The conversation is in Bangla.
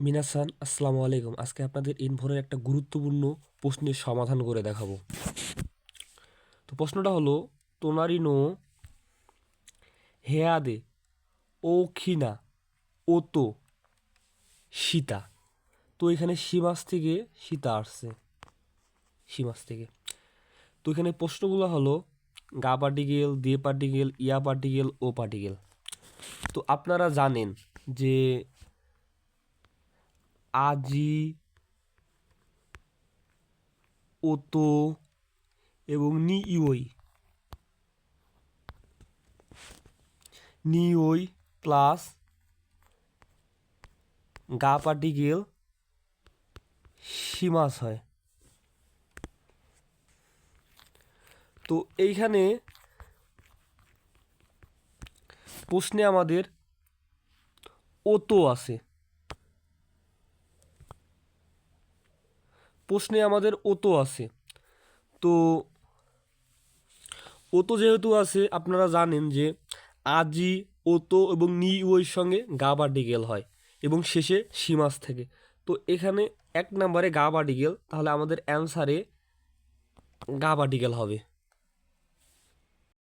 মিনাসান আসসালামু আলাইকুম। আজকে আপনাদের ইনফোরের একটা গুরুত্বপূর্ণ প্রশ্নের সমাধান করে দেখাবো। তো প্রশ্নটা হলো, তোনারি নো হেয়াদে ও খিনা ও তো সীতা। তো এখানে সীমাস থেকে সীতা আসছে, সীমাস থেকে। তো এখানে প্রশ্নগুলো হলো গা পার্টিকেল, দে পার্টিকেল, ইয়া পার্টিকেল, ও পার্টিকেল। তো আপনারা জানেন যে আজি, ওতো এবং নিওই প্লাস গা পার্টিকেল সীমাস হয়। তো এইখানে প্রশ্নে আমাদের ওতো আছে, তো ওতো যেহেতু আছে, আপনারা জানেন যে আজি, ওতো এবং ওইর সঙ্গে গা পার্টিকেল হয় এবং শেষে সীমাস থেকে। তো এখানে 1 নম্বরে গা পার্টিকেল, তাহলে আমাদের অ্যান্সারে গা পার্টিকেল হবে।